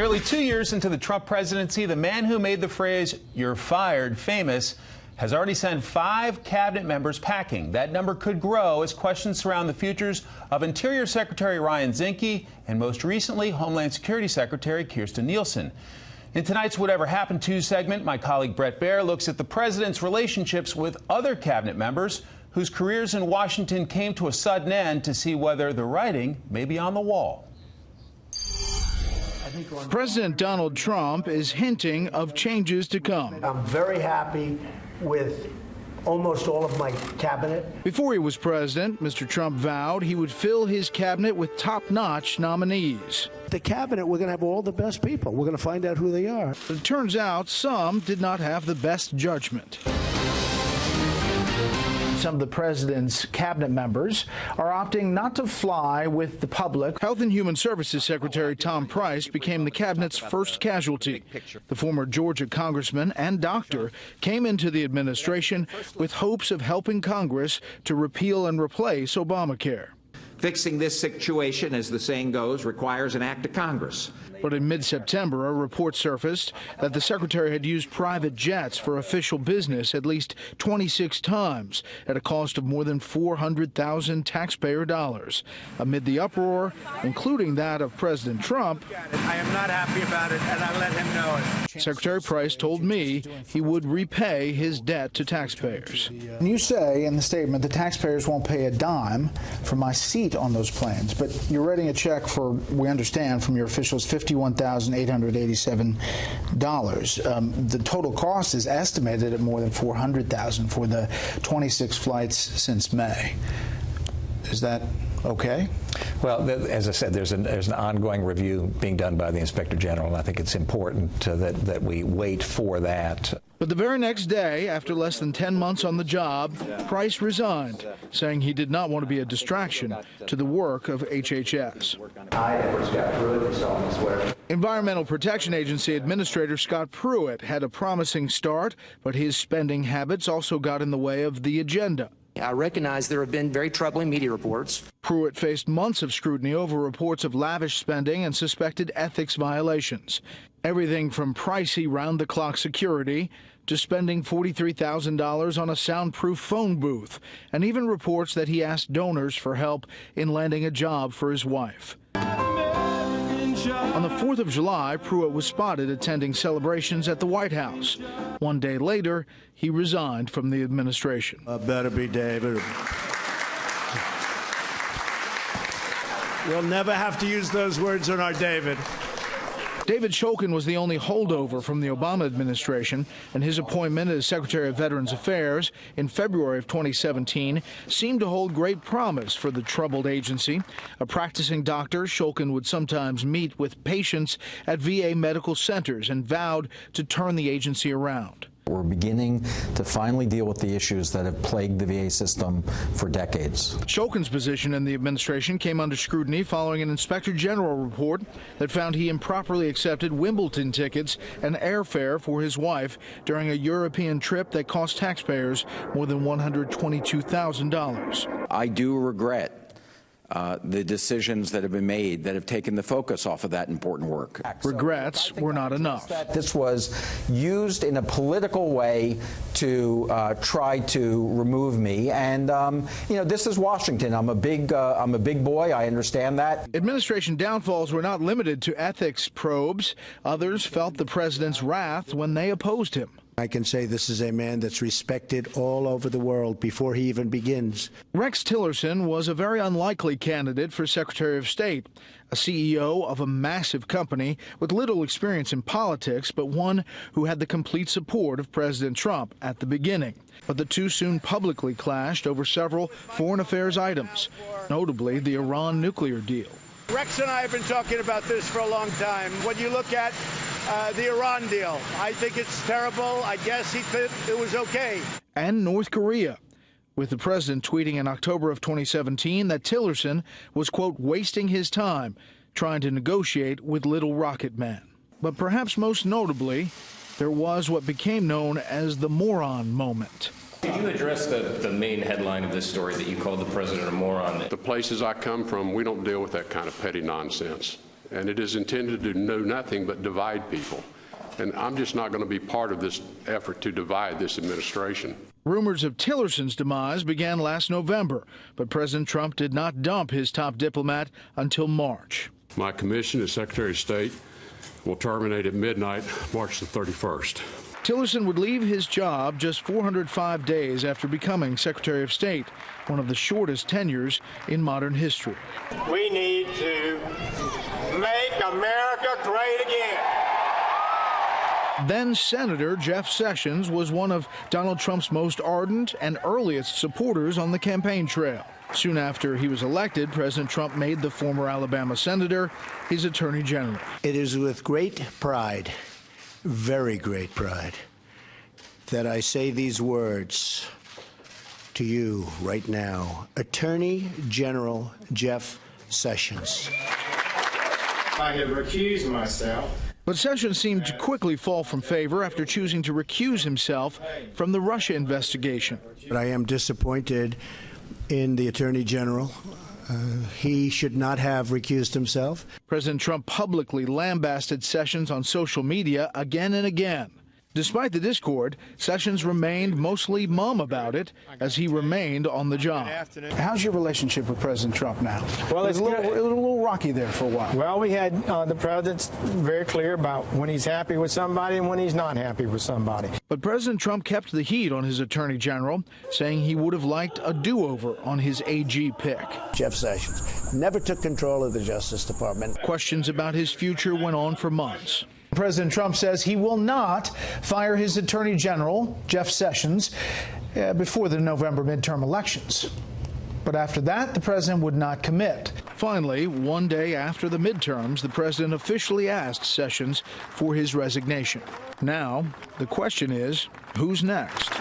Nearly 2 years into the Trump presidency, the man who made the phrase, "you're fired," famous has already sent 5 cabinet members packing. That number could grow as questions surround the futures of Interior Secretary Ryan Zinke and most recently Homeland Security Secretary Kirstjen Nielsen. In tonight's Whatever Happened To segment, my colleague Bret Baier looks at the president's relationships with other cabinet members whose careers in Washington came to a sudden end to see whether the writing may be on the wall. President Donald Trump is hinting of changes to come. I'm very happy with almost all of my cabinet. Before he was president, Mr. Trump vowed he would fill his cabinet with top-notch nominees. The cabinet, we're going to have all the best people. We're going to find out who they are. But it turns out some did not have the best judgment. Some of the president's cabinet members are opting not to fly with the public. Health and Human Services Secretary Tom Price became the cabinet's first casualty. The former Georgia congressman and doctor came into the administration with hopes of helping Congress to repeal and replace Obamacare. Fixing this situation, as the saying goes, requires an act of Congress. But in mid-September, a report surfaced that the secretary had used private jets for official business at least 26 times at a cost of more than $400,000 taxpayer dollars. Amid the uproar, including that of President Trump, I am not happy about it, and I let him know it. Secretary Price told me he would repay his debt to taxpayers. You say in the statement the taxpayers won't pay a dime for my seat on those planes, but you're writing a check for, we understand from your officials, $51,887. The total cost is estimated at more than $400,000 for the 26 flights since May. Is that okay? Well, as I said, there's an ongoing review being done by the Inspector General, and I think it's important that we wait for that. But the very next day, after less than 10 months on the job, Price resigned, saying he did not want to be a distraction to the work of HHS. Environmental Protection Agency Administrator Scott Pruitt had a promising start, but his spending habits also got in the way of the agenda. I recognize there have been very troubling media reports. Pruitt faced months of scrutiny over reports of lavish spending and suspected ethics violations. Everything from pricey round-the-clock security to spending $43,000 on a soundproof phone booth, and even reports that he asked donors for help in landing a job for his wife. On the 4th of July, Pruitt was spotted attending celebrations at the White House. One day later, he resigned from the administration. Better be David. We'll never have to use those words on our David. David Chokin was the only holdover from the Obama administration, and his appointment as Secretary of Veterans Affairs in February of 2017 seemed to hold great promise for the troubled agency. A practicing doctor, Chokin would sometimes meet with patients at VA medical centers and vowed to turn the agency around. We're beginning to finally deal with the issues that have plagued the VA system for decades. Chokin's position in the administration came under scrutiny following an Inspector General report that found he improperly accepted Wimbledon tickets and airfare for his wife during a European trip that cost taxpayers more than $122,000. I do regret the decisions that have been made that have taken the focus off of that important work. Regrets were not enough. This was used in a political way to try to remove me, and you know, this is Washington. I'm a big boy. I understand that. Administration downfalls were not limited to ethics probes. Others felt the president's wrath when they opposed him. I can say this is a man that's respected all over the world before he even begins. Rex Tillerson was a very unlikely candidate for Secretary of State, a CEO of a massive company with little experience in politics, but one who had the complete support of President Trump at the beginning. But the two soon publicly clashed over several foreign affairs items, notably the Iran nuclear deal. Rex and I have been talking about this for a long time. When you look at the Iran deal, I think it's terrible. I guess he thought it was okay. And North Korea, with the president tweeting in October of 2017 that Tillerson was, quote, wasting his time trying to negotiate with Little Rocket Man. But perhaps most notably, there was what became known as the moron moment. Could you address the main headline of this story that you called the president a moron? The places I come from, we don't deal with that kind of petty nonsense. and it is intended to do nothing but divide people. And I'm just not going to be part of this effort to divide this administration. Rumors of Tillerson's demise began last November, but President Trump did not dump his top diplomat until March. My commission as Secretary of State will terminate at midnight, March the 31st. Tillerson would leave his job just 405 days after becoming Secretary of State, one of the shortest tenures in modern history. We need to make America great again. Then Senator Jeff Sessions was one of Donald Trump's most ardent and earliest supporters on the campaign trail. Soon after he was elected, President Trump made the former Alabama senator his attorney general. It is with great pride, very great pride, that I say these words to you right now. Attorney General Jeff Sessions. I have recused myself. But Sessions seemed to quickly fall from favor after choosing to recuse himself from the Russia investigation. But I am disappointed in the Attorney General. He should not have recused himself. President Trump publicly lambasted Sessions on social media again and again. Despite the discord, Sessions remained mostly mum about it as he remained on the job. How's your relationship with President Trump now? Well, it was a little rocky there for a while. Well, we had the president's very clear about when he's happy with somebody and when he's not happy with somebody. But President Trump kept the heat on his attorney general, saying he would have liked a do-over on his AG pick. Jeff Sessions never took control of the Justice Department. Questions about his future went on for months. President Trump says he will not fire his attorney general, Jeff Sessions, before the November midterm elections. But after that, the president would not commit. Finally, one day after the midterms, the president officially asked Sessions for his resignation. Now, the question is, who's next?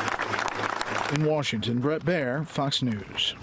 In Washington, Bret Baier, Fox News.